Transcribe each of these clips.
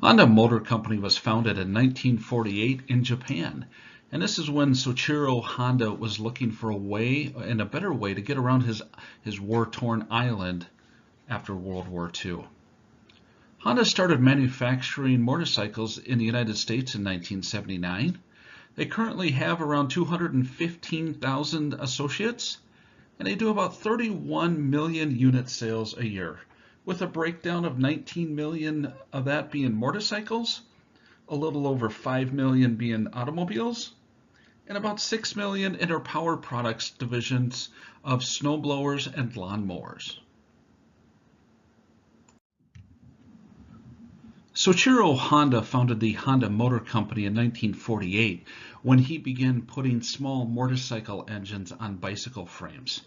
Honda Motor Company was founded in 1948 in Japan, and this is when Soichiro Honda was looking for a way and a better way to get around his war-torn island after World War II. Honda started manufacturing motorcycles in the United States in 1979. They currently have around 215,000 associates, and they do about 31 million unit sales a year, with a breakdown of 19 million of that being motorcycles, a little over 5 million being automobiles, and about 6 million in our power products divisions of snowblowers and lawnmowers. Soichiro Honda founded the Honda Motor Company in 1948 when he began putting small motorcycle engines on bicycle frames.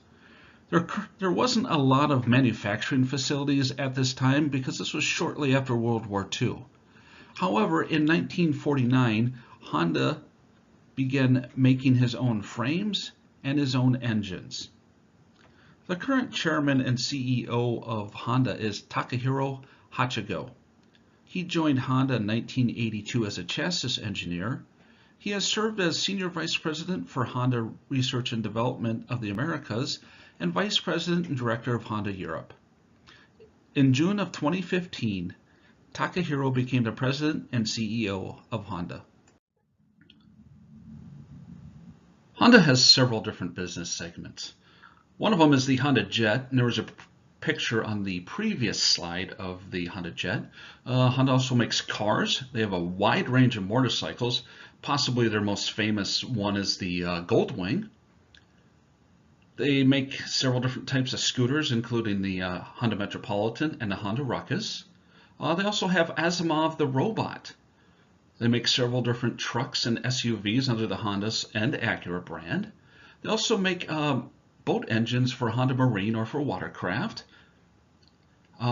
There wasn't a lot of manufacturing facilities at this time because this was shortly after World War II. However, in 1949, Honda began making his own frames and his own engines. The current chairman and CEO of Honda is Takahiro Hachigo. He joined Honda in 1982 as a chassis engineer. He has served as Senior Vice President for Honda Research and Development of the Americas and Vice President and Director of Honda Europe. In June of 2015, Takahiro became the President and CEO of Honda. Honda has several different business segments. One of them is the Honda Jet, and there was a picture on the previous slide of the Honda Jet. Honda also makes cars. They have a wide range of motorcycles. Possibly their most famous one is the Goldwing. They make several different types of scooters, including the Honda Metropolitan and the Honda Ruckus. They also have Asimov the robot. They make several different trucks and SUVs under the Honda and Acura brand. They also make boat engines for Honda Marine or for watercraft.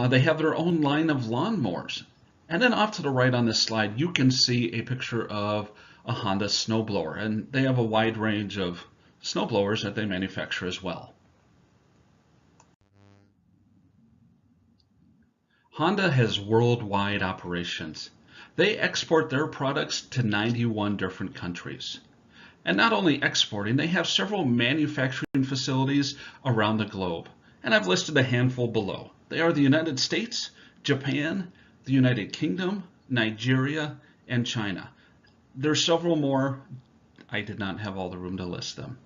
They have their own line of lawnmowers. And then off to the right on this slide, you can see a picture of a Honda snowblower. And they have a wide range of snowblowers that they manufacture as well. Honda has worldwide operations. They export their products to 91 different countries. And not only exporting, they have several manufacturing facilities around the globe. And I've listed a handful below. They are the United States, Japan, the United Kingdom, Nigeria, and China. There are several more. I did not have all the room to list them.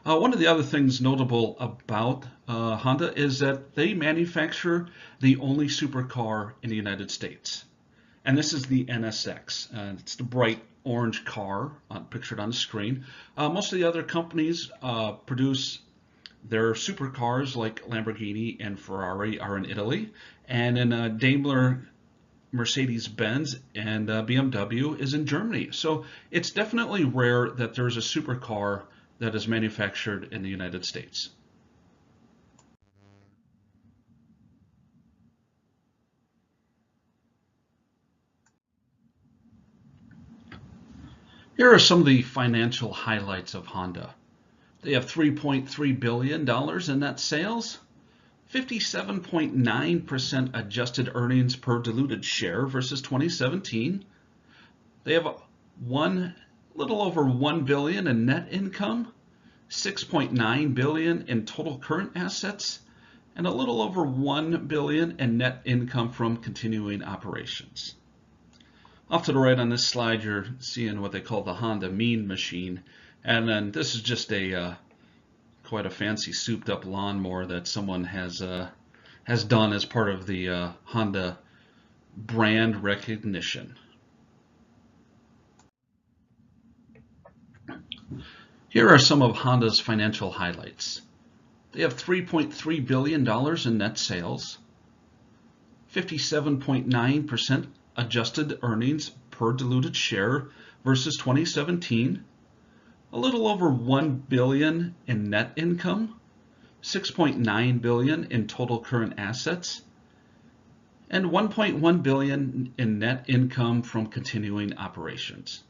One of the other things notable about Honda is that they manufacture the only supercar in the United States. And this is the NSX. It's the bright orange car pictured on the screen. Most of the other companies produce their supercars like Lamborghini and Ferrari are in Italy, and in Daimler, Mercedes-Benz, and BMW is in Germany. So it's definitely rare that there's a supercar that is manufactured in the United States. Here are some of the financial highlights of Honda. They have $3.3 billion in net sales, 57.9% adjusted earnings per diluted share versus 2017. They have little over $1 billion in net income, 6.9 billion in total current assets, and a little over 1 billion in net income from continuing operations. Off to the right on this slide, you're seeing what they call the Honda Mean Machine. And then this is just quite a fancy souped up lawnmower that someone has done as part of the Honda brand recognition. Here are some of Honda's financial highlights. They have $3.3 billion in net sales, 57.9% adjusted earnings per diluted share versus 2017, a little over 1 billion in net income, 6.9 billion in total current assets, and 1.1 billion in net income from continuing operations.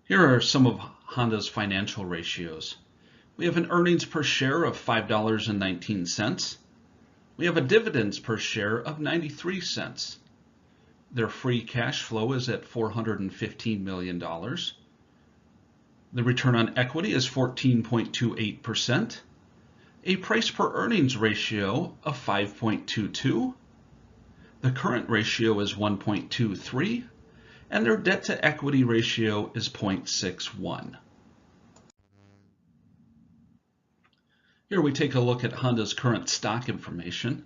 Here are some of Honda's financial ratios. We have an earnings per share of $5.19, We have a dividends per share of 93 cents. Their free cash flow is at $415 million. The return on equity is 14.28%. A price per earnings ratio of 5.22. The current ratio is 1.23, and their debt to equity ratio is 0.61. Here we take a look at Honda's current stock information.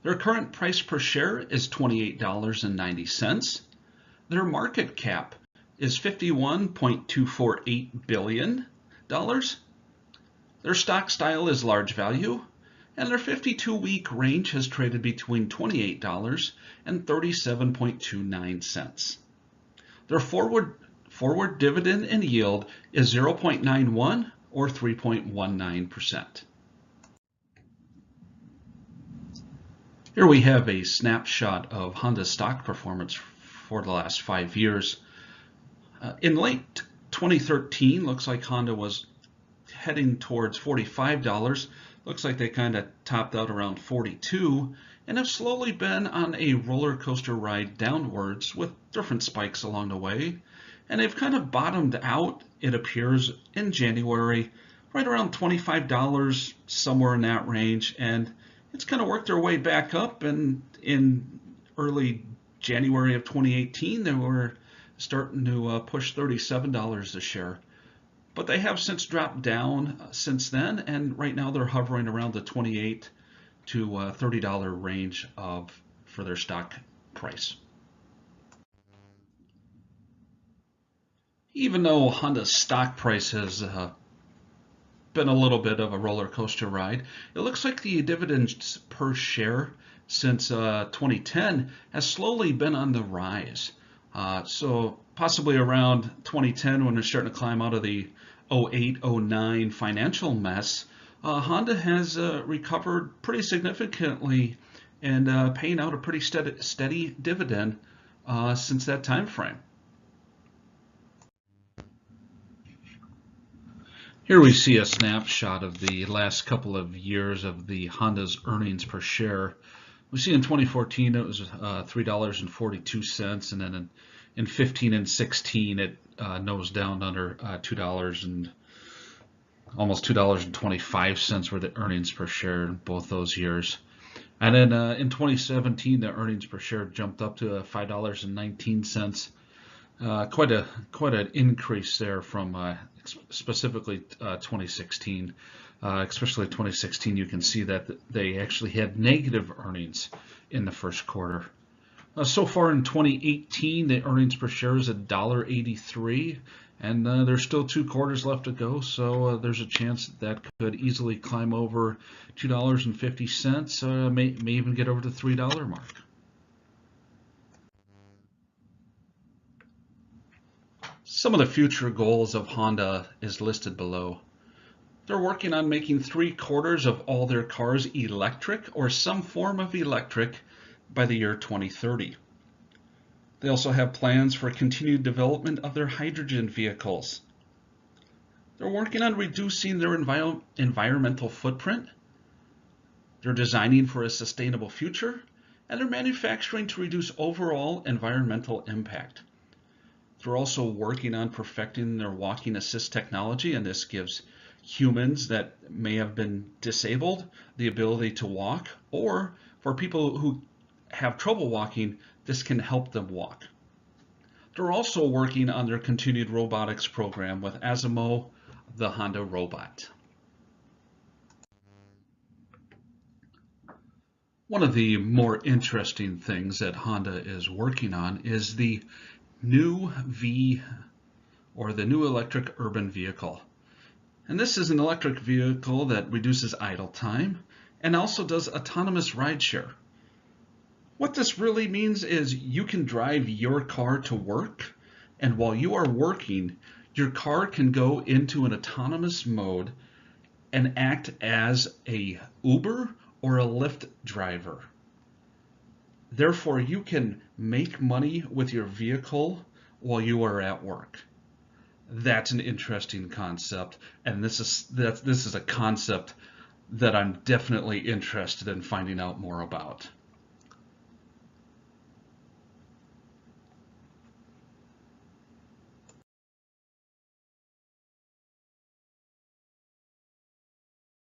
Their current price per share is $28.90. Their market cap is $51.248 billion. Their stock style is large value, and their 52-week range has traded between $28 and $37.29. Their forward dividend and yield is 0.91 or 3.19%. Here we have a snapshot of Honda's stock performance for the last 5 years. In late 2013, looks like Honda was heading towards $45. Looks like they kind of topped out around 42 and have slowly been on a roller coaster ride downwards with different spikes along the way. And they've kind of bottomed out, it appears, in January, right around $25, somewhere in that range. And it's kind of worked their way back up, and in early January of 2018, they were starting to push $37 a share. But they have since dropped down since then, and right now they're hovering around the $28 to $30 range for their stock price. Even though Honda's stock price has been a little bit of a roller coaster ride, it looks like the dividends per share since 2010 has slowly been on the rise. So possibly around 2010, when they're starting to climb out of the 08-09 financial mess, Honda has recovered pretty significantly and paying out a pretty steady dividend since that time frame. Here we see a snapshot of the last couple of years of the Honda's earnings per share. We see in 2014 it was $3.42, and then in 15 and 16 it nosed down under $2 and almost $2.25 were the earnings per share in both those years. And then in 2017 the earnings per share jumped up to $5.19. Quite an increase there from specifically 2016. Especially 2016, you can see that they actually had negative earnings in the first quarter. So far in 2018, the earnings per share is $1.83, and there's still 2 quarters left to go, so there's a chance that could easily climb over $2.50, may even get over the $3 mark. Some of the future goals of Honda is listed below. They're working on making 3/4 of all their cars electric or some form of electric by the year 2030. They also have plans for continued development of their hydrogen vehicles. They're working on reducing their environmental footprint. They're designing for a sustainable future, and they're manufacturing to reduce overall environmental impact. They're also working on perfecting their walking assist technology, and this gives humans that may have been disabled the ability to walk, or for people who have trouble walking, this can help them walk. They're also working on their continued robotics program with Asimo, the Honda robot. One of the more interesting things that Honda is working on is the new the new electric urban vehicle. And this is an electric vehicle that reduces idle time and also does autonomous rideshare. What this really means is you can drive your car to work, and while you are working, your car can go into an autonomous mode and act as a Uber or a Lyft driver. Therefore, you can make money with your vehicle while you are at work. That's an interesting concept, and this is a concept that I'm definitely interested in finding out more about.